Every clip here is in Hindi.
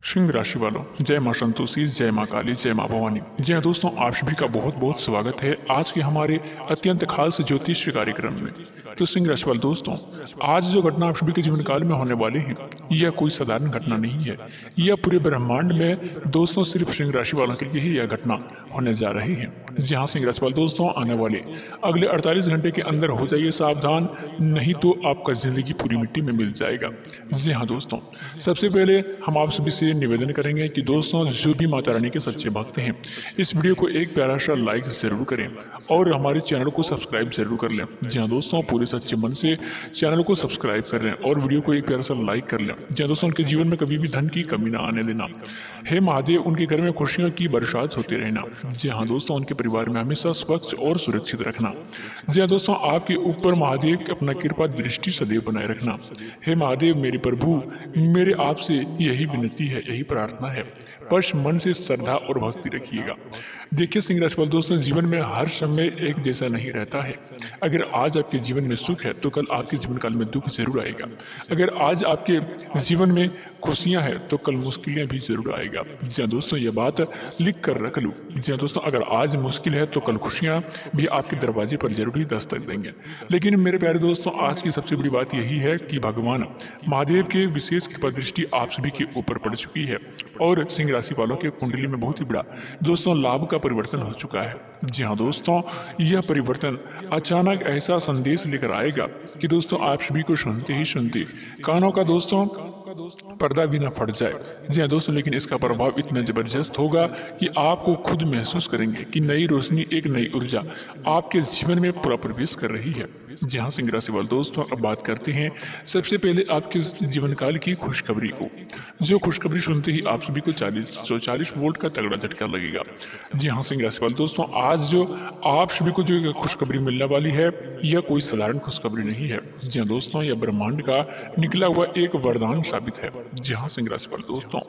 सिंह राशि वालों, जय मां संतोषी, जय मां काली, जय मां भवानी। जी हाँ दोस्तों, आप सभी का बहुत बहुत स्वागत है आज के हमारे अत्यंत खास ज्योतिष कार्यक्रम में। तो सिंह राशि वाले दोस्तों, आज जो घटना आप सभी के जीवन काल में होने वाली है, यह कोई साधारण घटना नहीं है। यह पूरे ब्रह्मांड में दोस्तों सिर्फ सिंह राशि वालों के लिए ही यह घटना होने जा रही है। जी हाँ सिंह राशि वाले दोस्तों, आने वाले अगले 48 घंटे के अंदर हो जाइए सावधान, नहीं तो आपका जिंदगी पूरी मिट्टी में मिल जाएगा। जी हाँ दोस्तों, सबसे पहले हम आप सभी से निवेदन करेंगे कि दोस्तों जो भी माता रानी के सच्चे भक्त हैं, इस वीडियो को एक प्यारा सा लाइक जरूर करें और हमारे चैनल को सब्सक्राइब जरूर कर लें। जी हाँ दोस्तों, पूरे सच्चे मन से चैनल को सब्सक्राइब कर लें और वीडियो को एक प्यारा सा लाइक कर लें। जी हाँ दोस्तों, उनके जीवन में कभी भी धन की कमी ना आने देना। हे महादेव, उनके घर में खुशियों की बरसात होती रहना। जी हाँ दोस्तों, उनके परिवार में हमेशा स्वच्छ और सुरक्षित रखना। जी हाँ दोस्तों, आपके ऊपर महादेव अपना कृपा दृष्टि सदैव बनाए रखना। हे महादेव मेरे प्रभु, मेरे आपसे यही विनती है, यही प्रार्थना है, बस मन से श्रद्धा और भक्ति रखिएगा। देखिए सिंह राशि वाले दोस्तों, जीवन में हर समय एक जैसा नहीं रहता है। अगर आज आपके जीवन में सुख है तो कल आपके जीवन काल में दुख जरूर आएगा। अगर आज आपके जीवन में खुशियां हैं तो कल मुश्किलें भी जरूर आएगा। जी दोस्तों, ये बात लिख कर रख लो। जी दोस्तों, अगर आज मुश्किल है तो कल खुशियां भी आपके दरवाजे पर जरूर ही दस्तक देंगे। लेकिन मेरे प्यारे दोस्तों, आज की सबसे बड़ी बात यही है कि भगवान महादेव के विशेष कृपा दृष्टि आप सभी के ऊपर पड़ चुकी है और सिंह राशि वालों के कुंडली में बहुत ही बड़ा दोस्तों लाभ का परिवर्तन हो चुका है। जी हाँ दोस्तों, यह परिवर्तन अचानक ऐसा संदेश लेकर आएगा कि दोस्तों आप सभी को सुनते ही सुनते कानों का दोस्तों पर्दा भी ना फट जाए। जी हाँ दोस्तों, लेकिन इसका प्रभाव इतना जबरदस्त होगा कि आपको खुद महसूस करेंगे कि नई रोशनी, एक नई ऊर्जा आपके जीवन में पूरा प्रवेश कर रही है। जी हाँ सिंह राशि वाले दोस्तों, अब बात करते हैं सबसे पहले आपके जीवन काल की खुशखबरी को। जो खुशखबरी सुनते ही आप सभी को 40 वोल्ट का तगड़ा झटका लगेगा। जी हाँ सिंह राशि वाले दोस्तों, आज जो आप सभी को जो खुशखबरी मिलने वाली है, यह कोई साधारण खुशखबरी नहीं है। जी हाँ दोस्तों, यह ब्रह्मांड का निकला हुआ एक वरदान साबित है। जी हाँ सिंह राशि वाले दोस्तों,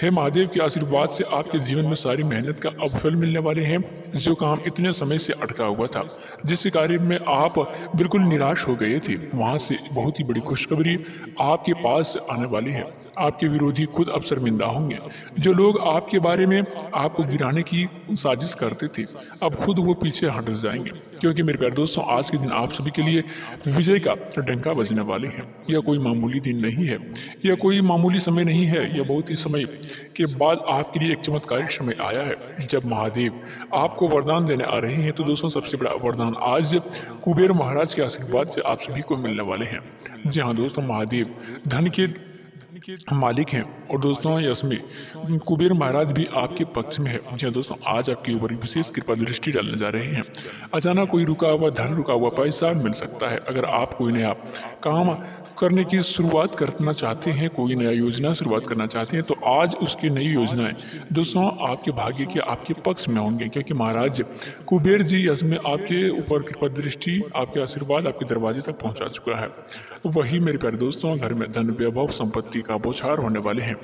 हे महादेव के आशीर्वाद से आपके जीवन में सारी मेहनत का अब फल मिलने वाले हैं। जो काम इतने समय से अटका हुआ था, जिस कार्य में आप बिल्कुल निराश हो गए थे, वहां से बहुत ही बड़ी खुशखबरी आपके पास आने वाली है। आपके विरोधी खुद अब शर्मिंदा होंगे। जो लोग आपके बारे में आपको गिराने की साजिश करते थे, अब खुद वो पीछे हट जाएंगे, क्योंकि मेरे प्यारे दोस्तों आज के दिन आप सभी के लिए विजय का डंका बजने वाले हैं। यह कोई मामूली दिन नहीं है, यह कोई मामूली समय नहीं है। यह बहुत ही समय के बाद आपके लिए एक चमत्कारिक समय आया है, जब महादेव आपको वरदान देने आ रहे हैं। तो दोस्तों सबसे बड़ा वरदान आज कुबेर महाराज के आशीर्वाद से आप सभी को मिलने वाले हैं। जी हाँ दोस्तों, महादेव धन के मालिक हैं और दोस्तों इसमें कुबेर महाराज भी आपके पक्ष में है। जी हाँ दोस्तों, आज आपके ऊपर विशेष कृपा दृष्टि डालने जा रहे हैं। अचानक कोई रुका हुआ धन, रुका हुआ पैसा मिल सकता है। अगर आप कोई नया काम करने की शुरुआत करना चाहते हैं, कोई नया योजना शुरुआत करना चाहते हैं, तो आज उसकी नई योजनाएं दोस्तों आपके भाग्य के आपके पक्ष में होंगे, क्योंकि महाराज कुबेर जी इसमें आपके ऊपर कृपा दृष्टि, आपके आशीर्वाद आपके दरवाजे तक पहुंचा चुका है। वही मेरे प्यारे दोस्तों, घर में धन, वैभव, संपत्ति का बौछार होने वाले हैं।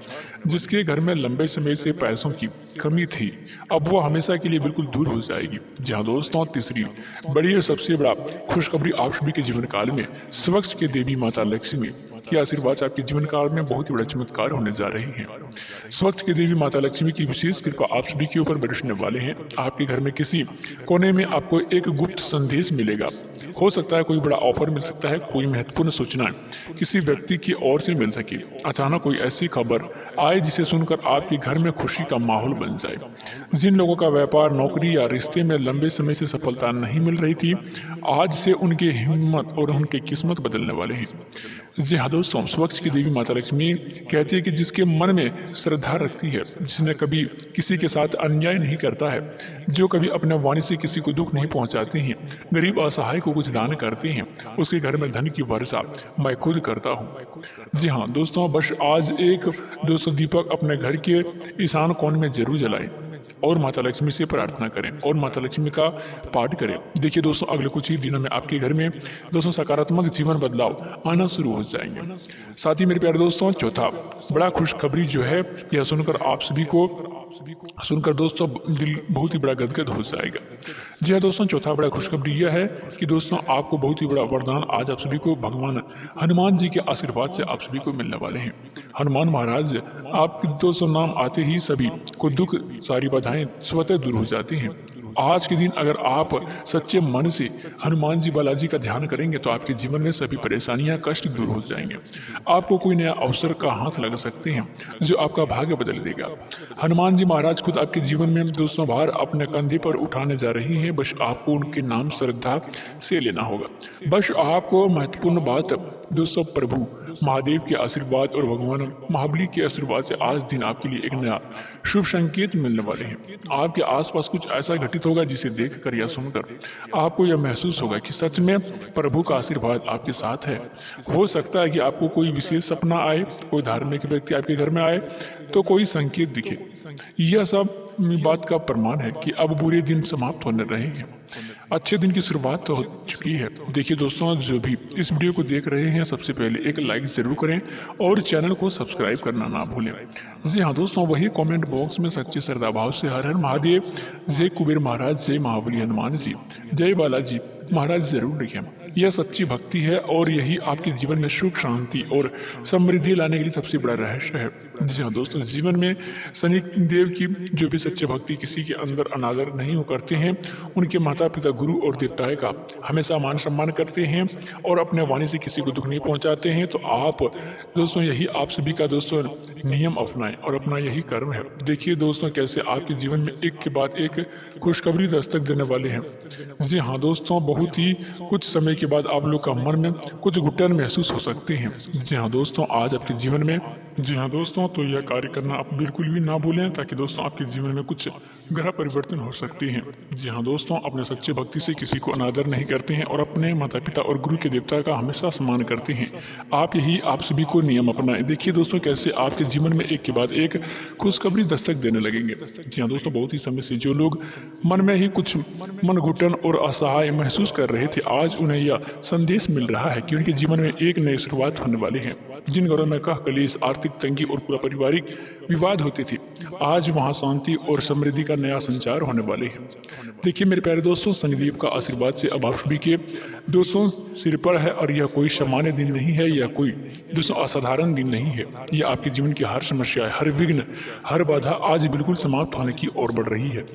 जिसके घर में लंबे समय से पैसों की कमी थी, अब वो हमेशा के लिए बिल्कुल दूर हो जाएगी। जहाँ दोस्तों तीसरी बड़ी और सबसे बड़ा खुशखबरी आप सभी के जीवन काल में स्वच्छ के देवी माता लक्ष्मी के आशीर्वाद से आपके जीवन काल में बहुत ही बड़ा चमत्कार होने जा रहे हैं। स्वच्छ के देवी माता लक्ष्मी की विशेष कृपा आप सभी के ऊपर बरसने वाले हैं। आपके घर में किसी कोने में आपको एक गुप्त संदेश मिलेगा। हो सकता है कोई बड़ा ऑफर मिल सकता है, कोई महत्वपूर्ण सूचना किसी व्यक्ति की ओर से मिल सके। अचानक कोई ऐसी खबर आए जिसे सुनकर आपके घर में खुशी का माहौल बन जाए। जिन लोगों का व्यापार, नौकरी या रिश्ते में लंबे समय से सफलता नहीं मिल रही थी, आज से उनकी हिम्मत और उनकी किस्मत बदलने वाले हैं। जी हाँ दोस्तों, स्वच्छ की देवी माता लक्ष्मी कहती है कि जिसके मन में श्रद्धा रखती है, जिसने कभी किसी के साथ अन्याय नहीं करता है, जो कभी अपने वाणी से किसी को दुख नहीं पहुंचाते हैं, गरीब असहाय को कुछ दान करते हैं, उसके घर में धन की वर्षा मैं खुद करता हूँ। जी हाँ दोस्तों, बस आज एक दोस्तों दीपक अपने घर के ईशान कोण में जरूर जलाएं और माता लक्ष्मी से प्रार्थना करें और माता लक्ष्मी का पाठ करें। देखिए दोस्तों, अगले कुछ ही दिनों में आपके घर में दोस्तों सकारात्मक जीवन बदलाव आना शुरू हो जाएंगे। साथ ही मेरे प्यारे दोस्तों, चौथा बड़ा खुशखबरी जो है, यह सुनकर आप सभी को सुनकर दोस्तों दिल बहुत ही बड़ा गदगद हो जाएगा। जी हाँ दोस्तों, चौथा बड़ा खुशखबरी यह है कि दोस्तों आपको बहुत ही बड़ा वरदान आज आप सभी को भगवान हनुमान जी के आशीर्वाद से आप सभी को मिलने वाले हैं। हनुमान महाराज आपके दोस्तों नाम आते ही सभी को दुख सारी बाधाएं स्वतः दूर हो जाती हैं। आज के दिन अगर आप सच्चे मन से हनुमान जी बालाजी का ध्यान करेंगे तो आपके जीवन में सभी परेशानियां कष्ट दूर हो जाएंगे। आपको कोई नया अवसर का हाथ लग सकते हैं जो आपका भाग्य बदल देगा। हनुमान जी महाराज खुद आपके जीवन में दोस्तों भार अपने कंधे पर उठाने जा रही हैं। बस आपको उनके नाम श्रद्धा से लेना होगा। बस आपको महत्वपूर्ण बात दोस्तों प्रभु महादेव के आशीर्वाद और भगवान महाबली के आशीर्वाद से आज दिन आपके लिए एक नया शुभ संकेत मिलने वाले हैं। आपके आसपास कुछ ऐसा घटित होगा जिसे देखकर या सुनकर आपको यह महसूस होगा कि सच में प्रभु का आशीर्वाद आपके साथ है। हो सकता है कि आपको कोई विशेष सपना आए, कोई धार्मिक व्यक्ति आपके घर में आए तो कोई संकेत दिखे। यह सब बात का प्रमाण है कि अब बुरे दिन समाप्त होने रहे हैं, अच्छे दिन की शुरुआत तो हो चुकी है। देखिए दोस्तों, जो भी इस वीडियो को देख रहे हैं सबसे पहले एक लाइक जरूर करें और चैनल को सब्सक्राइब करना ना भूलें। जी हाँ दोस्तों, वही कमेंट बॉक्स में सच्चे श्रद्धा भाव से हर हर महादेव, जय कुबेर महाराज, जय महाबली हनुमान जी, जय बालाजी महाराज जरूर लिखें। यह सच्ची भक्ति है और यही आपके जीवन में सुख शांति और समृद्धि लाने के लिए सबसे बड़ा रहस्य है। जी हाँ दोस्तों, जीवन में शनि देव की जो भी सच्चे भक्ति किसी के अंदर अनादर नहीं हो करते हैं, उनके माता पिता गुरु और देवताएं का हमेशा मान सम्मान करते हैं और अपने वाणी से किसी को दुख नहीं पहुंचाते हैं। तो आप दोस्तों यही आप सभी का दोस्तों नियम अपनाएं और अपना यही कर्म है। देखिए दोस्तों कैसे आपके जीवन में एक के बाद एक खुशखबरी दस्तक देने वाले हैं। जी हाँ दोस्तों, बहुत ही कुछ समय के बाद आप लोग का मन में कुछ घुटन महसूस हो सकते हैं। जी हाँ दोस्तों, आज आपके जीवन में जी हाँ दोस्तों, तो यह कार्य करना आप बिल्कुल भी ना भूलें ताकि दोस्तों आपके जीवन में कुछ ग्रह परिवर्तन हो सकते हैं। जी हाँ दोस्तों, अपने सच्चे भक्ति से किसी को अनादर नहीं करते हैं और अपने माता पिता और गुरु के देवता का हमेशा सम्मान करते हैं। आप सभी को नियम अपनाएं। देखिए दोस्तों कैसे आपके जीवन में एक के बाद एक खुशखबरी दस्तक देने लगेंगे। जी हाँ दोस्तों, बहुत ही समय से जो लोग मन में ही कुछ मन घुटन और असहाय महसूस कर रहे थे, आज उन्हें यह संदेश मिल रहा है कि उनके जीवन में एक नई शुरुआत होने वाली है। जिन घरों में कह कलेश, आर्थिक तंगी और पूरा पारिवारिक विवाद होते थे, आज वहां शांति और समृद्धि का नया संचार होने वाले हैं। देखिए मेरे प्यारे दोस्तों, शनिदेव का आशीर्वाद से अब आप सभी के दोस्तों सिर पर है और यह कोई सामान्य दिन नहीं है, यह कोई दोस्तों असाधारण दिन नहीं है। यह आपके जीवन की हर समस्या, हर विघ्न, हर बाधा आज बिल्कुल समाप्त होने की ओर बढ़ रही है।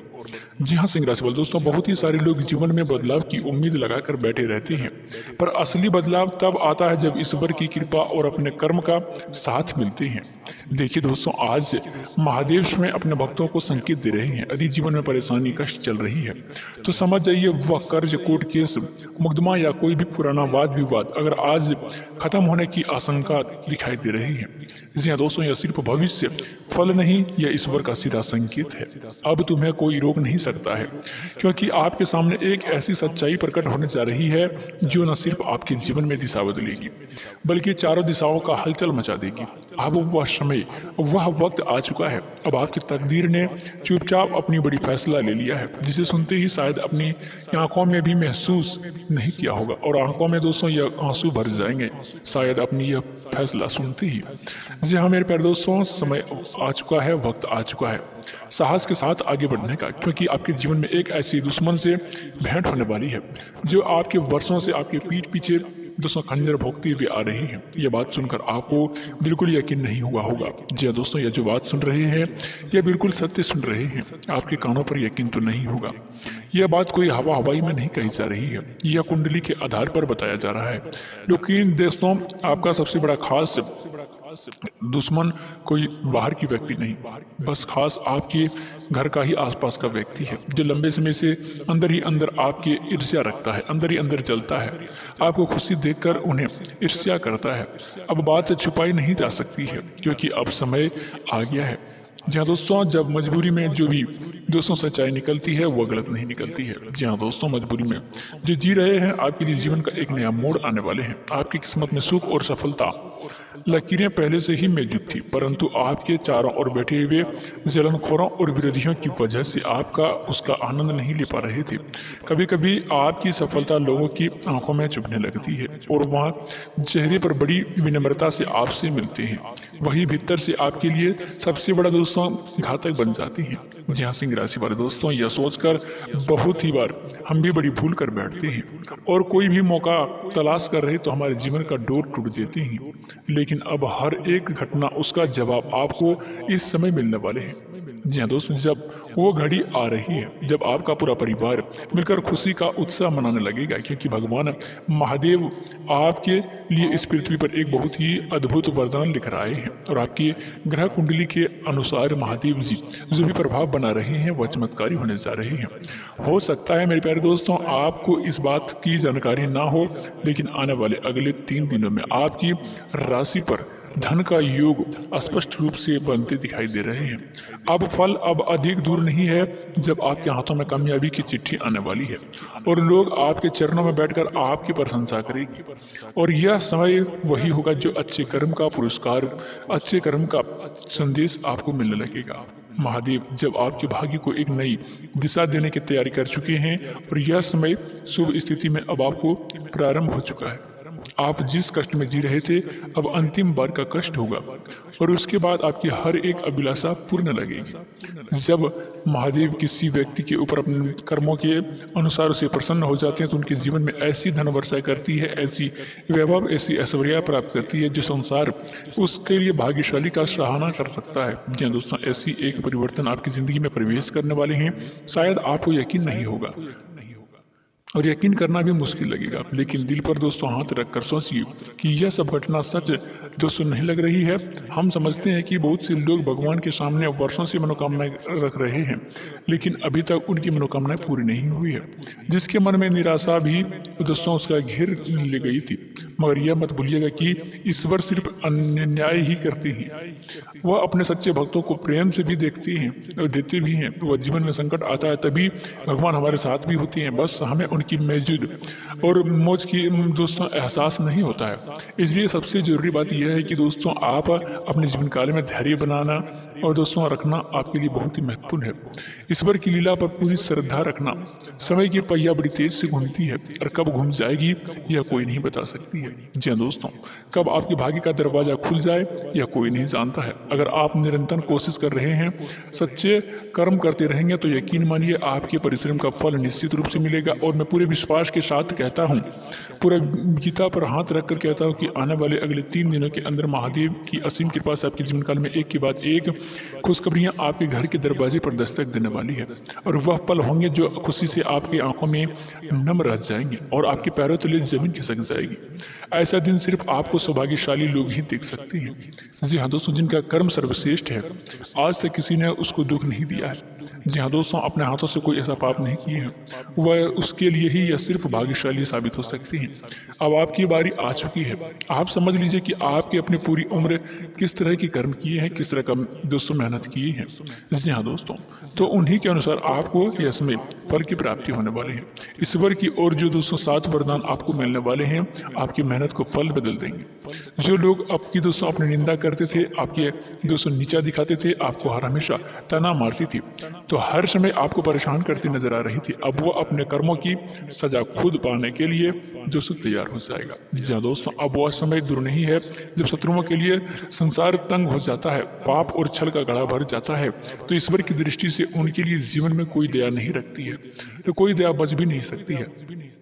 जी हाँ सिंह राशि वाले दोस्तों, बहुत ही सारे लोग जीवन में बदलाव की उम्मीद लगाकर बैठे रहते हैं, पर असली बदलाव तब आता है जब ईश्वर की कृपा और अपने कर्म का साथ मिलते हैं। देखिए दोस्तों, आज महादेव स्वयं अपने भक्तों को संकेत दे रहे हैं। यदि जीवन में परेशानी कष्ट चल रही है तो समझ जाइए वह कर्ज, कोर्ट केस, मुकदमा या कोई भी पुराना वाद विवाद अगर आज खत्म होने की आशंका दिखाई दे रही है। जी हाँ दोस्तों, यह सिर्फ भविष्य फल नहीं, यह ईश्वर का सीधा संकेत है। अब तुम्हें कोई रोक नहीं सकता है, क्योंकि आपके सामने एक ऐसी सच्चाई प्रकट होने जा रही है जो न सिर्फ आपके जीवन में दिशा बदलेगी बल्कि चारों दिशाओं का हलचल मचा देगी। अब वह समय, वह वक्त आ चुका है। अब आपकी तकदीर ने चुपचाप अपनी बड़ी फैसला ले लिया है, जिसे सुनते ही शायद अपनी आंखों में भी महसूस नहीं किया होगा और आंखों में दोस्तों यह आंसू भर जाएंगे शायद अपनी यह फैसला सुनते ही। जी हाँ मेरे प्यारे दोस्तों, समय आ चुका है, वक्त आ चुका है साहस के साथ आगे बढ़ने का, क्योंकि आपके जीवन में एक ऐसी दुश्मन से भेंट होने वाली है जो आपके वर्षों से आपके पीठ पीछे दोस्तों खंजर भोंकती हुई आ रही है। यह बात सुनकर आपको बिल्कुल यकीन नहीं हुआ होगा। जी हाँ दोस्तों, यह जो बात सुन रहे हैं यह बिल्कुल सत्य सुन रहे हैं। आपके कानों पर यकीन तो नहीं होगा। यह बात कोई हवा हवाई में नहीं कही जा रही है, यह कुंडली के आधार पर बताया जा रहा है। लेकिन दोस्तों, आपका सबसे बड़ा खास दुश्मन कोई बाहर की व्यक्ति नहीं, बस खास आपके घर का ही आसपास का व्यक्ति है, जो लंबे समय से अंदर ही अंदर आपके ईर्ष्या रखता है, अंदर ही अंदर जलता है, आपको खुशी देखकर उन्हें ईर्ष्या करता है। अब बात छुपाई नहीं जा सकती है, क्योंकि अब समय आ गया है। जी हाँ दोस्तों, जब मजबूरी में जो भी दोस्तों सच्चाई निकलती है वो गलत नहीं निकलती है। जी हाँ दोस्तों, मजबूरी में जो जी रहे हैं आपके लिए जीवन का एक नया मोड़ आने वाले हैं। आपकी किस्मत में सुख और सफलता लकीरें पहले से ही मौजूद थी, परंतु आपके चारों ओर बैठे हुए जलनखोरों और विरोधियों की वजह से आपका उसका आनंद नहीं ले पा रहे थे। कभी कभी आपकी सफलता लोगों की आंखों में चुभने लगती है और वहाँ चेहरे पर बड़ी विनम्रता से आपसे मिलते हैं। वही भीतर से आपके लिए सबसे बड़ा दोस्तों दोस्तों घातक बन जाती हैं। जी हाँ सिंह राशि वाले दोस्तों, यह सोचकर बहुत ही बार हम भी बड़ी भूल कर बैठते हैं और कोई भी मौका तलाश कर रहे तो हमारे जीवन का डोर टूट देते हैं। लेकिन अब हर एक घटना उसका जवाब आपको इस समय मिलने वाले हैं। जी हाँ दोस्तों, जब वो घड़ी आ रही है जब आपका पूरा परिवार मिलकर खुशी का उत्साह मनाने लगेगा, क्योंकि भगवान महादेव आपके लिए इस पृथ्वी पर एक बहुत ही अद्भुत वरदान लेकर आए हैं और आपकी ग्रह कुंडली के अनुसार महादेव जी जो भी प्रभाव बना रहे हैं वह चमत्कारी होने जा रहे हैं। हो सकता है मेरे प्यारे दोस्तों आपको इस बात की जानकारी ना हो, लेकिन आने वाले अगले 3 दिनों में आपकी राशि पर धन का योग स्पष्ट रूप से बनते दिखाई दे रहे हैं। अब फल अब अधिक दूर नहीं है जब आपके हाथों में कामयाबी की चिट्ठी आने वाली है और लोग आपके चरणों में बैठकर आपकी प्रशंसा करेंगे। और यह समय वही होगा जो अच्छे कर्म का पुरस्कार, अच्छे कर्म का संदेश आपको मिलने लगेगा। महादेव जब आपके भाग्य को एक नई दिशा देने की तैयारी कर चुके हैं और यह समय शुभ स्थिति में अब आपको प्रारंभ हो चुका है। आप जिस कष्ट में जी रहे थे अब अंतिम बार का कष्ट होगा और उसके बाद आपकी हर एक अभिलाषा पूर्ण लगेगी। जब महादेव किसी व्यक्ति के ऊपर अपने कर्मों के अनुसार उसे प्रसन्न हो जाते हैं तो उनके जीवन में ऐसी धन वर्षा करती है, ऐसी वैभव, ऐसी ऐश्वर्या प्राप्त करती है जो संसार उसके लिए भाग्यशाली का सराहना कर सकता है। जी हाँ दोस्तों, ऐसी एक परिवर्तन आपकी जिंदगी में प्रवेश करने वाले हैं। शायद आपको यकीन नहीं होगा और यकीन करना भी मुश्किल लगेगा, लेकिन दिल पर दोस्तों हाथ रखकर सोचिए कि यह सब घटना सच दोस्तों नहीं लग रही है। हम समझते हैं कि बहुत से लोग भगवान के सामने वर्षों से मनोकामनाएं रख रहे हैं, लेकिन अभी तक उनकी मनोकामनाएं पूरी नहीं हुई है। जिसके मन में निराशा भी दोस्तों उसका घेर ले गई थी, मगर यह मत भूलिएगा कि ईश्वर सिर्फ अन्याय ही करते हैं। वह अपने सच्चे भक्तों को प्रेम से भी देखते हैं और देते भी हैं। वह जीवन में संकट आता है तभी भगवान हमारे साथ भी होते हैं, बस हमें उनकी मौजूद और मौज की दोस्तों एहसास नहीं होता है। इसलिए सबसे जरूरी बात यह है कि दोस्तों आप अपने जीवन काल में धैर्य बनाना और दोस्तों रखना आपके लिए बहुत ही महत्वपूर्ण है। ईश्वर की लीला पर पूरी श्रद्धा रखना। समय की पहिया बड़ी तेज से घूमती है और कब घूम जाएगी यह कोई नहीं बता सकती है। जी हाँ दोस्तों, कब आपके भाग्य का दरवाजा खुल जाए यह कोई नहीं जानता है। अगर आप निरंतर कोशिश कर रहे हैं, सच्चे कर्म करते रहेंगे तो यकीन मानिए आपके परिश्रम का फल निश्चित रूप से मिलेगा। और मैं पूरे विश्वास के साथ कहता हूँ, पूरा गीता पर हाथ रखकर कहता हूँ कि आने वाले अगले 3 दिनों के अंदर महादेव की असीम कृपा से आपके जीवन काल में एक के बाद एक खुशखबरियाँ आपके घर के दरवाजे पर दस्तक देने वाली है। और वह पल होंगे जो खुशी से आपकी आंखों में नम रह जाएंगे और आपके पैरों तले जमीन खिसक जाएगी। ऐसा दिन सिर्फ आपको सौभाग्यशाली लोग ही देख सकते हैं। जी हाँ दोस्तों, जिनका कर्म सर्वश्रेष्ठ है, आज तक किसी ने उसको दुख नहीं दिया है। जी हाँ दोस्तों, अपने हाथों से कोई ऐसा पाप नहीं किए हैं, वह उसके लिए ही यह सिर्फ भाग्यशाली साबित हो सकती हैं। अब आपकी बारी आ चुकी है। आप समझ लीजिए कि आपकी अपनी पूरी उम्र किस तरह की कर्म किए हैं, किस तरह का दोस्तों मेहनत किए हैं। जी हाँ दोस्तों, तो उन्हीं के अनुसार आपको यह समय फल की प्राप्ति होने वाली है। ईश्वर की ओर जो दोस्तों 7 वरदान आपको मिलने वाले हैं आपकी मेहनत को फल बदल देंगे। जो लोग आपकी दोस्तों अपनी निंदा करते थे, आपके दोस्तों नीचा दिखाते थे, आपको हर हमेशा तना मारती थी, तो हर समय आपको परेशान करती नजर आ रही थी, अब वो अपने कर्मों की सजा खुद पाने के लिए दोस्तों तैयार हो जाएगा। जी हाँ दोस्तों, अब वह समय दूर नहीं है जब शत्रुओं के लिए संसार तंग हो जाता है, पाप और छल का गड़ा भर जाता है, तो ईश्वर की दृष्टि से उनके लिए जीवन में कोई दया नहीं रखती है, तो कोई दया बच भी नहीं सकती है।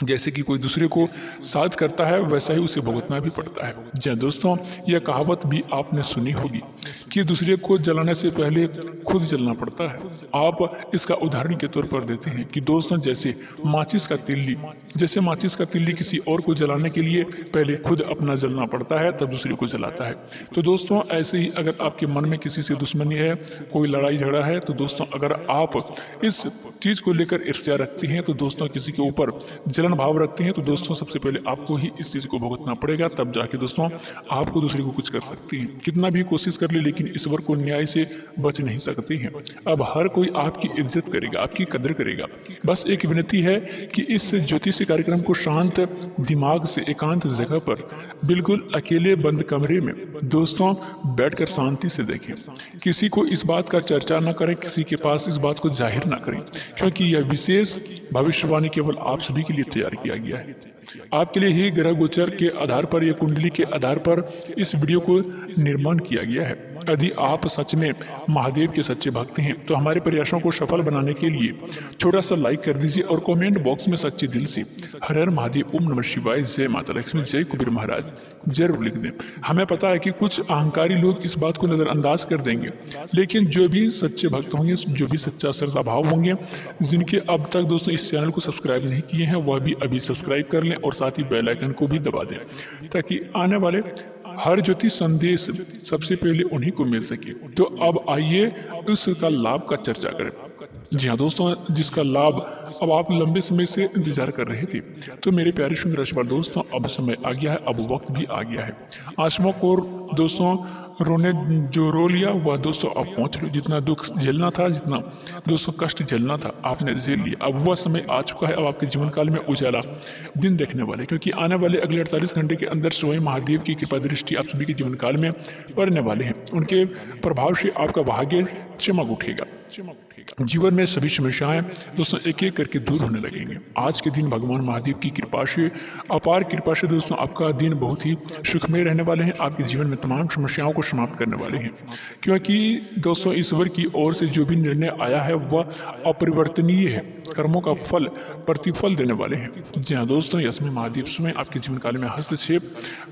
जैसे कि कोई दूसरे को साथ करता है वैसा ही उसे भुगतना भी पड़ता है। जी हाँ दोस्तों, यह कहावत भी आपने सुनी होगी कि दूसरे को जलाने से पहले खुद जलना पड़ता है। आप इसका उदाहरण के तौर पर देते हैं कि दोस्तों जैसे माचिस का तिल्ली किसी और को जलाने के लिए पहले खुद अपना जलना पड़ता है तब दूसरे को जलाता है। तो दोस्तों ऐसे ही अगर आपके मन में किसी से दुश्मनी है, कोई लड़ाई झगड़ा है, तो दोस्तों अगर आप इस चीज को लेकर ईर्ष्या रखते हैं, तो दोस्तों किसी के ऊपर जलन भाव रखते हैं, तो दोस्तों सबसे पहले आपको ही इस चीज को भुगतना पड़ेगा, तब जाके दोस्तों आपको दूसरे को कुछ कर सकते हैं। कितना भी कोशिश कर ले लेकिन ईश्वर को न्याय से बच नहीं सकते हैं। अब हर कोई आपकी इज्जत करेगा, आपकी कदर करेगा। बस एक विनती है कि इस ज्योतिषी कार्यक्रम को शांत दिमाग से एकांत जगह पर बिल्कुल अकेले बंद कमरे में दोस्तों बैठकर शांति से देखें। किसी को इस बात का चर्चा न करें, किसी के पास इस बात को जाहिर न करें, क्योंकि यह विशेष भविष्यवाणी केवल आप सभी के लिए तैयार किया गया है। आपके लिए ही ग्रह गोचर के आधार पर या कुंडली के आधार पर इस वीडियो को निर्माण किया गया है। यदि आप सच में महादेव के सच्चे भक्त हैं तो हमारे प्रयासों को सफल बनाने के लिए छोटा सा लाइक कर दीजिए और कमेंट बॉक्स में सच्चे दिल से हर हर महादेव, ओम नमः शिवाय, जय माता लक्ष्मी, जय कुबेर महाराज जरूर लिख दें। हमें पता है कि कुछ अहंकारी लोग इस बात को नज़रअंदाज कर देंगे, लेकिन जो भी सच्चे भक्त होंगे, जो भी सच्चा श्रद्धा भाव होंगे, जिनके अब तक दोस्तों इस चैनल को सब्सक्राइब नहीं किए हैं, वह भी अभी सब्सक्राइब कर लें और साथ ही बेल आइकन को भी दबा दें ताकि आने वाले हर ज्योतिष संदेश सबसे पहले उन्हीं को मिल सके। तो अब आइए उसका लाभ का चर्चा करें। जी हाँ दोस्तों, जिसका लाभ अब आप लंबे समय से इंतजार कर रहे थे। तो मेरे प्यारे सुंदर राशि वाले दोस्तों, अब समय आ गया है, अब वक्त भी आ गया है। आश्रमों को दोस्तों रोने जो रो लिया वह दोस्तों अब पहुँच लो। जितना दुख झेलना था, जितना दोस्तों कष्ट झेलना था, आपने झेल लिया। अब वह समय आ चुका है, अब आपके जीवन काल में उजाला दिन देखने वाले, क्योंकि आने वाले अगले 48 घंटे के अंदर स्वयं महादेव की कृपा दृष्टि आप सभी के जीवन काल में पड़ने वाले हैं। उनके प्रभाव से आपका भाग्य चमक उठेगा। जीवन में सभी समस्याएं दोस्तों एक एक करके दूर होने लगेंगे। आज के दिन भगवान महादेव की कृपा से, अपार कृपा से दोस्तों आपका दिन बहुत ही सुखमय रहने वाले हैं। आपके जीवन में तमाम समस्याओं को समाप्त करने वाले हैं, क्योंकि दोस्तों ईश्वर की ओर से जो भी निर्णय आया है वह अपरिवर्तनीय है। कर्मों का फल प्रतिफल देने वाले हैं। जी हाँ दोस्तों, इसमें महादेव स्वयं आपके जीवन काल में हस्तक्षेप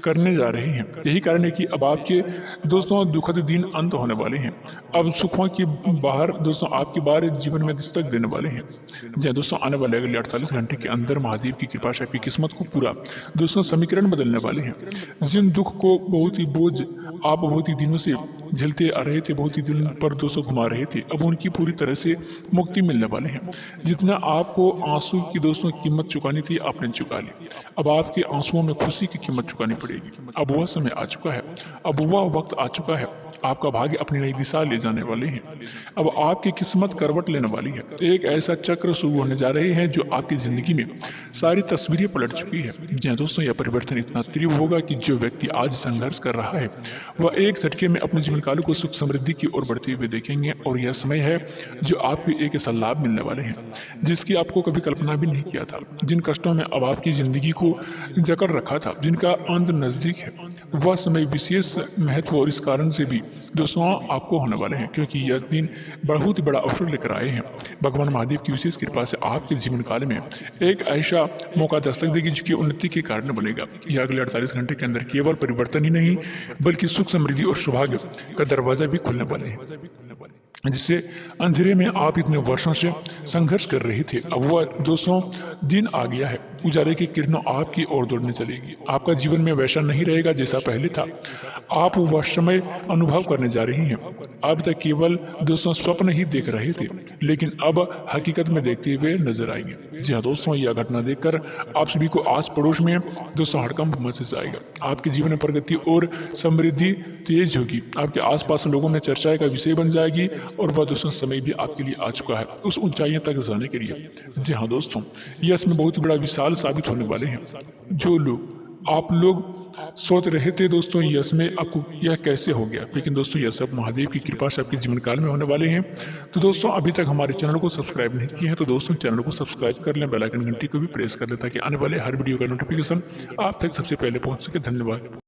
करने जा रहे हैं। यही कारण है कि अब आपके दोस्तों दुखद दिन अंत होने वाले हैं। अब सुखों की बाहर दोस्तों आपकी बार जीवन में दस्तक देने वाले हैं। जी हाँ दोस्तों, आने वाले अगले 48 घंटे के अंदर महादेव की कृपा से आपकी किस्मत को पूरा दोस्तों समीकरण बदलने वाले हैं। जिन दुख को बहुत ही बोझ आप बहुत ही दिनों से झेलते आ रहे थे, बहुत ही दिन पर दोस्तों घुमा रहे थे, अब उनकी पूरी तरह से मुक्ति मिलने वाले हैं। जितना आपको आंसू की दोस्तों कीमत चुकानी थी आपने चुका ली। अब आपके आंसुओं में खुशी की कीमत चुकानी पड़ेगी। अब वह समय आ चुका है, अब वह वक्त आ चुका है। आपका भाग्य अपनी नई दिशा ले जाने वाले हैं। अब आपकी किस्मत करवट लेने वाली है। एक ऐसा चक्र शुरू होने जा रहे हैं जो आपकी जिंदगी में सारी तस्वीरें पलट चुकी है। जी हाँ दोस्तों, यह परिवर्तन इतना तीव्र होगा कि जो व्यक्ति आज संघर्ष कर रहा है वह एक झटके में अपने जीवन काल को सुख समृद्धि की ओर बढ़ते हुए देखेंगे। और यह समय है जो आपको एक ऐसा लाभ मिलने वाले हैं जिसकी आपको कभी कल्पना भी नहीं किया था। जिन कष्टों में अब आपकी जिंदगी को जकड़ रखा था, जिनका अंत नजदीक है, वह समय विशेष महत्व और इस कारण से भी दोस्तों आपको होने वाले हैं, क्योंकि यह दिन बहुत ही बड़ा अवसर लेकर आए हैं। भगवान महादेव की विशेष कृपा से आपके जीवन काल में एक ऐसा मौका दस्तक देगी जिसकी उन्नति के कारण बनेगा। यह अगले 48 घंटे के अंदर केवल परिवर्तन ही नहीं बल्कि सुख समृद्धि और सौभाग्य का दरवाजा भी खुलने वाले हैं, जिससे अंधेरे में आप इतने वर्षों से संघर्ष कर रहे थे, अब वह दोस्तों दिन आ गया है। उजाले की किरणों आपकी ओर दौड़ने चलेगी। आपका जीवन में वैसा नहीं रहेगा जैसा पहले था। आप वह समय अनुभव करने जा रही हैं। अब तक केवल दोस्तों स्वप्न ही देख रहे थे, लेकिन अब हकीकत में देखते हुए नजर आएंगे। जी हाँ दोस्तों, यह घटना देखकर आप सभी को आस पड़ोस में दोस्तों हड़कंप मच जाएगा। आपके जीवन में प्रगति और समृद्धि तेज होगी। आपके आसपास लोगों में चर्चा का विषय बन जाएगी और वह दोस्तों समय भी आपके लिए आ चुका है उस ऊंचाइयों तक जाने के लिए। जी हाँ दोस्तों, यह इसमें बहुत ही बड़ा विशाल साबित होने वाले हैं। जो लोग आप लोग सोच रहे थे दोस्तों यश में आपको यह कैसे हो गया, लेकिन दोस्तों यह सब महादेव की कृपा से आपके जीवन काल में होने वाले हैं। तो दोस्तों अभी तक हमारे चैनल को सब्सक्राइब नहीं किए हैं तो दोस्तों चैनल को सब्सक्राइब कर लें, बेल आइकन घंटी को भी प्रेस कर लें ताकि आने वाले हर वीडियो का नोटिफिकेशन आप तक सबसे पहले पहुंच सके। धन्यवाद।